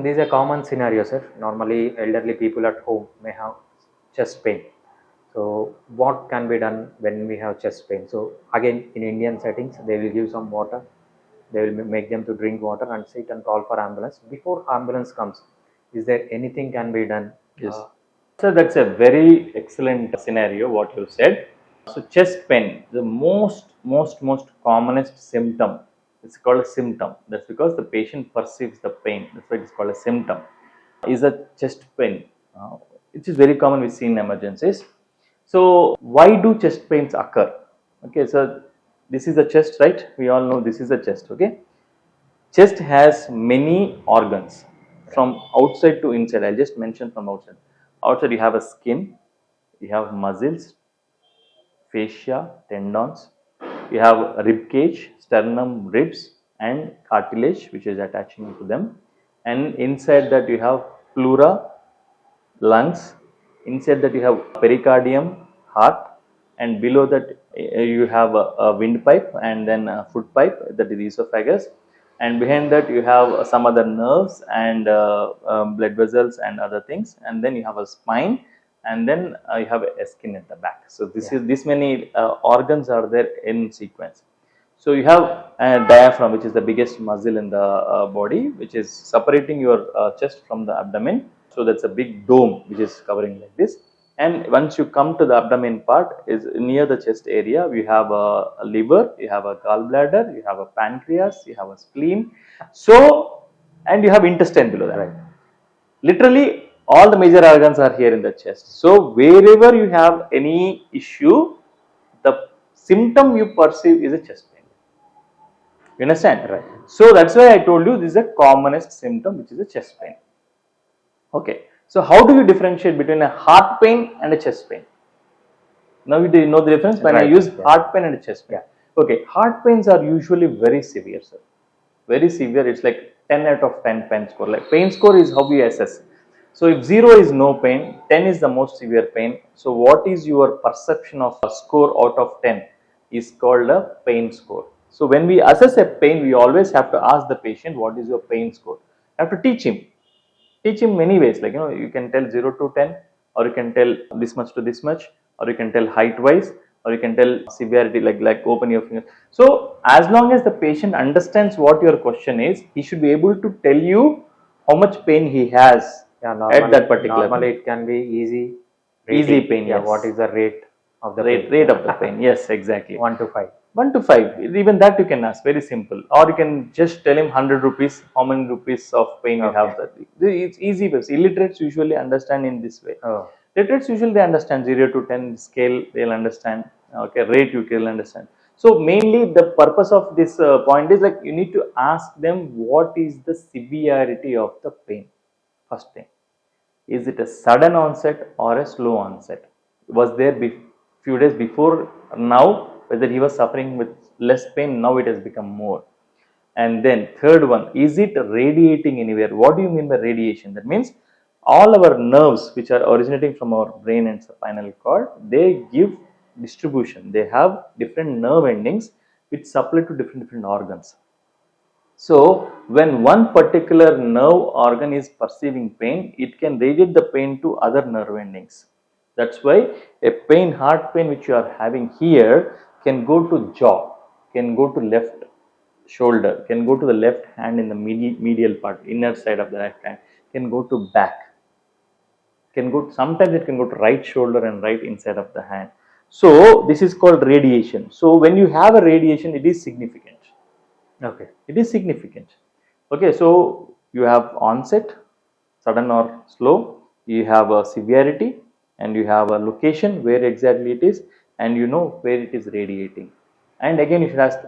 This is a common scenario, sir. Normally, elderly people at home may have chest pain. So, what can be done when we have chest pain? So, again, in Indian settings, they will give some water. They will make them to drink water and sit and call for ambulance. Before ambulance comes, is there anything can be done? Yes. So that's a very excellent scenario what you said. So chest pain, the most commonest symptom. It's called a symptom. That's because the patient perceives the pain. That's why it's called a symptom. Is a chest pain, which is very common we see in emergencies. So why do chest pains occur? Okay, so this is the chest, right? We all know this is the chest. Okay, chest has many organs from outside to inside. I'll just mention from outside. Outside you have a skin, you have muscles, fascia, tendons, you have rib cage, sternum, ribs and cartilage which is attaching to them, and inside that you have pleura, lungs, inside that you have pericardium, heart, and below that you have a windpipe and then a foot pipe, that is esophagus, and behind that you have some other nerves and blood vessels and other things, and then you have a spine, and then you have a skin at the back. So this many organs are there in sequence. So you have a diaphragm, which is the biggest muscle in the body, which is separating your chest from the abdomen. So that's a big dome which is covering like this. And once you come to the abdomen part, is near the chest area, we have a liver, you have a gallbladder, you have a pancreas, you have a spleen. So, and you have intestine below that. Right. Literally, all the major organs are here in the chest. So, wherever you have any issue, the symptom you perceive is a chest pain. You understand? Right. So, that's why I told you this is the commonest symptom, which is a chest pain. Okay. So, how do you differentiate between a heart pain and a chest pain? Now, you know the difference when I use heart pain and a chest pain. Okay, heart pains are usually very severe, sir. Very severe. It's like 10 out of 10 pain score. Like pain score is how we assess. So, if 0 is no pain, 10 is the most severe pain. So, what is your perception of a score out of 10 is called a pain score. So, when we assess a pain, we always have to ask the patient what is your pain score. You have to teach him. Teach him many ways, like you can tell 0 to 10, or you can tell this much to this much, or you can tell height wise, or you can tell severity, like open your finger. So as long as the patient understands what your question is, he should be able to tell you how much pain he has at that particular. Normally it can be easy pain. Yeah, yes. What is the rate of the rate of the pain? Yes, exactly. 1 to 5. 1 to 5, even that you can ask, very simple. Or you can just tell him 100 rupees, how many rupees of pain you have. That it's easy. Illiterates usually understand in this way. Literates usually they understand 0 to 10 scale, they'll understand. Okay, rate you can understand. So mainly the purpose of this point is like you need to ask them what is the severity of the pain. First thing, is it a sudden onset or a slow onset? Was there few days before now? Whether he was suffering with less pain, now it has become more. And then third one, is it radiating anywhere? What do you mean by radiation? That means all our nerves which are originating from our brain and spinal cord, they give distribution. They have different nerve endings which supply to different organs. So when one particular nerve organ is perceiving pain, it can radiate the pain to other nerve endings. That's why a pain, heart pain which you are having here can go to jaw, can go to left shoulder, can go to the left hand in the medial part, inner side of the left hand, can go to back, can go, sometimes it can go to right shoulder and right inside of the hand. So this is called radiation. So when you have a radiation, it is significant. Okay, it is significant. Okay, so you have onset, sudden or slow, you have a severity, and you have a location where exactly it is, and you know where it is radiating. And again you should ask,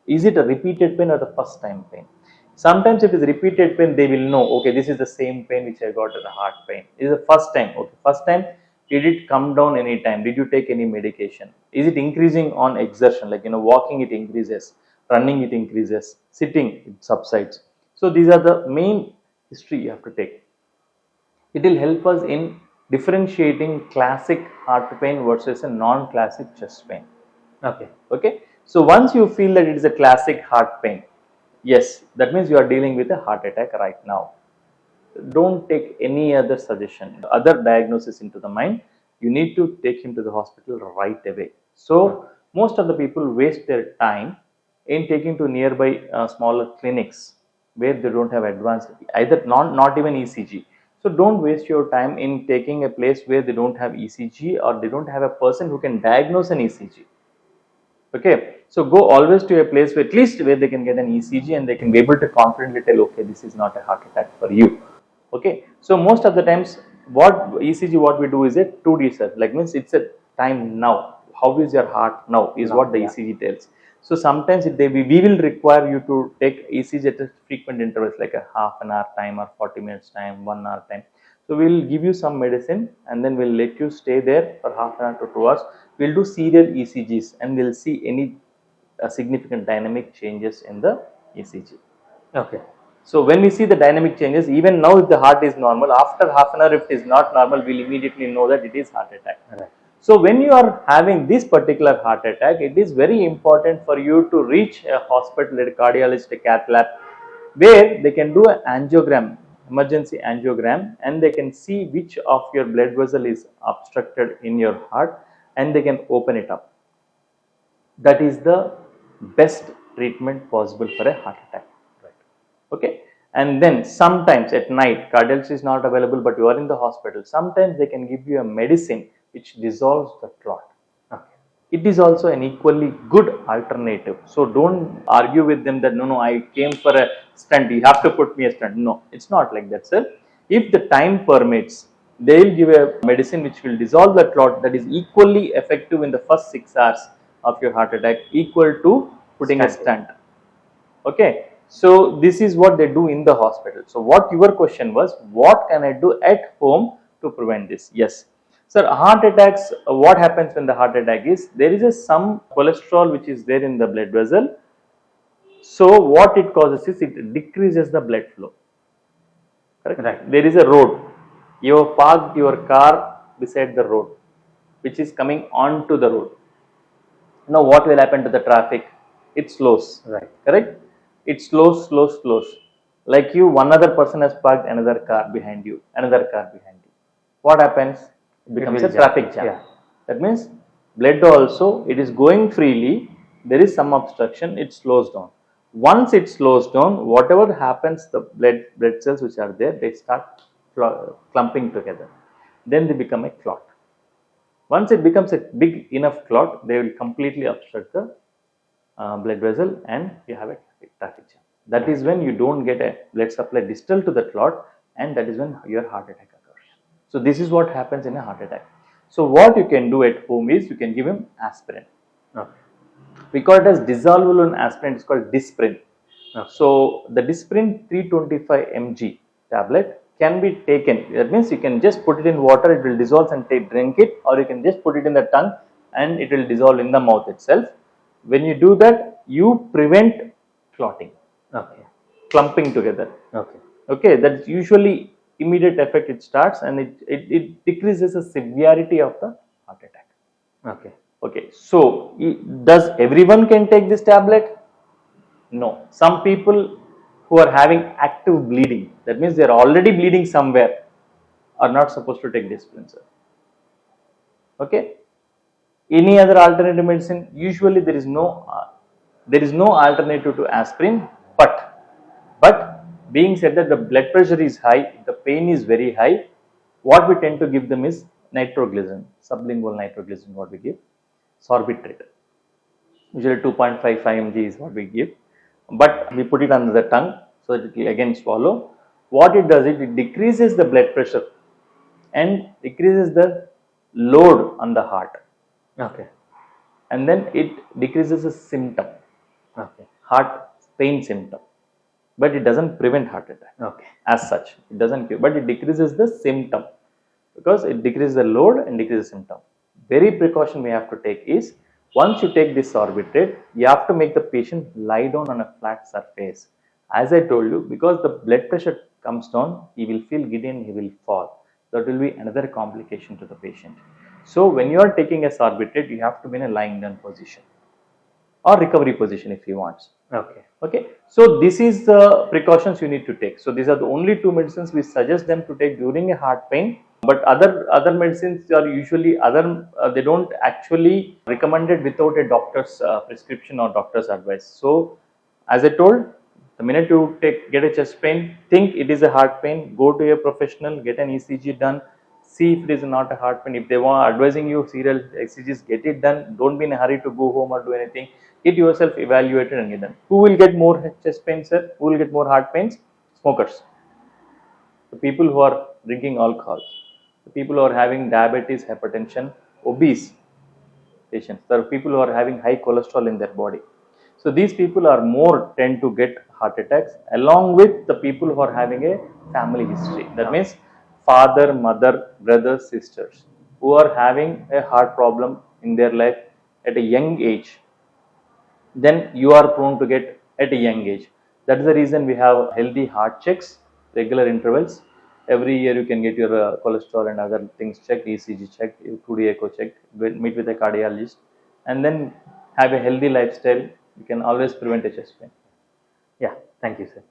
is it a repeated pain or the first time pain? Sometimes if it is repeated pain, they will know, okay, this is the same pain which I got as a heart pain. It is the first time. Okay, first time, did it come down any time? Did you take any medication? Is it increasing on exertion? Like walking it increases, running it increases, sitting it subsides. So these are the main history you have to take. It will help us in differentiating classic heart pain versus a non-classic chest pain. Okay. So once you feel that it is a classic heart pain, yes, that means you are dealing with a heart attack right now. don't take any other suggestion, other diagnosis into the mind. You need to take him to the hospital right away. So most of the people waste their time in taking to nearby smaller clinics where they don't have advanced, either not even ECG. So don't waste your time in taking a place where they don't have ECG or they don't have a person who can diagnose an ECG. Okay, so go always to a place where at least where they can get an ECG and they can be able to confidently tell, okay, this is not a heart attack for you. Okay, so most of the times what ECG what we do is a 2D search, like means it's a time now. How is your heart now is what the ECG tells. So sometimes we will require you to take ECG at a frequent intervals, like a half an hour time or 40 minutes time, 1 hour time. So we will give you some medicine and then we'll let you stay there for half an hour to 2 hours. We'll do serial ECGs and we'll see any significant dynamic changes in the ECG. Okay. So when we see the dynamic changes, even now if the heart is normal, after half an hour if it is not normal, we'll immediately know that it is heart attack. Right. So when you are having this particular heart attack, it is very important for you to reach a hospital, a cardiologist, a cath lab, where they can do an angiogram, emergency angiogram, and they can see which of your blood vessel is obstructed in your heart and they can open it up. That is the best treatment possible for a heart attack. Right. Okay, and then sometimes at night cardiologist is not available but you are in the hospital, sometimes they can give you a medicine which dissolves the clot. Okay. It is also an equally good alternative. So don't argue with them that no, I came for a stent, you have to put me a stent. No, it's not like that, sir. If the time permits, they will give a medicine which will dissolve the clot that is equally effective in the first 6 hours of your heart attack, equal to putting a stent. Okay, so this is what they do in the hospital. So what your question was, what can I do at home to prevent this? Yes. Sir, heart attacks, what happens when the heart attack is, there is some cholesterol which is there in the blood vessel. So what it causes is it decreases the blood flow. Correct? Right. There is a road. You have parked your car beside the road, which is coming onto the road. Now what will happen to the traffic? It slows. Right. Correct? It slows. Like you, one other person has parked another car behind you, another car behind you. What happens? It becomes a traffic jam. Yeah. That means blood also, it is going freely, there is some obstruction, it slows down. Once it slows down, whatever happens, the blood cells which are there, they start clumping together. Then they become a clot. Once it becomes a big enough clot, they will completely obstruct the blood vessel and you have a traffic jam. That is when you don't get a blood supply distal to the clot, and that is when your heart attack occurs. So this is what happens in a heart attack. So what you can do at home is you can give him aspirin. Okay. We call it as dissolvable in aspirin, it's called Disprin. Okay. So the Disprin 325 mg tablet can be taken. That means you can just put it in water, it will dissolve and drink it, or you can just put it in the tongue and it will dissolve in the mouth itself. When you do that, you prevent clotting. Okay. Clumping together. Okay. Okay, that's usually immediate effect it starts and it decreases the severity of the heart attack. Okay. Okay, so does everyone can take this tablet? No. Some people who are having active bleeding, that means they are already bleeding somewhere, are not supposed to take Disprin, sir. Okay. Any other alternative medicine? Usually there is no alternative to aspirin, but being said that the blood pressure is high, the pain is very high, what we tend to give them is nitroglycerin, sublingual nitroglycerin, what we give, sorbitrate. Usually 2.55 mg is what we give, but we put it under the tongue so that it will again swallow. What it does, it decreases the blood pressure and decreases the load on the heart. Okay. And then it decreases the symptom, Okay. heart pain symptom, but it doesn't prevent heart attack. Okay. As such, it doesn't cure, but it decreases the symptom because it decreases the load and decreases symptom. Very precaution we have to take is, once you take this sorbitrate, you have to make the patient lie down on a flat surface. As I told you, because the blood pressure comes down, he will feel giddy and he will fall. That will be another complication to the patient. So when you are taking a sorbitrate, you have to be in a lying down position or recovery position if you want. Okay. Okay, so this is the precautions you need to take. So these are the only two medicines we suggest them to take during a heart pain. But other medicines are usually they don't actually recommended without a doctor's prescription or doctor's advice. So as I told, the minute you get a chest pain, think it is a heart pain, go to a professional, get an ECG done, see if it is not a heart pain. If they want advising you serial ECGs, get it done. Don't be in a hurry to go home or do anything. Get yourself evaluated and get done. Who will get more chest pains, sir? Who will get more heart pains? Smokers. The people who are drinking alcohol, the people who are having diabetes, hypertension, obese patients, there are people who are having high cholesterol in their body. So these people are more tend to get heart attacks along with the people who are having a family history. That means father, mother, brothers, sisters who are having a heart problem in their life at a young age, then you are prone to get at a young age. That's the reason we have healthy heart checks, regular intervals. Every year you can get your cholesterol and other things checked, ECG checked, 2D echo checked, meet with a cardiologist, and then have a healthy lifestyle. You can always prevent a chest pain. Yeah, thank you, sir.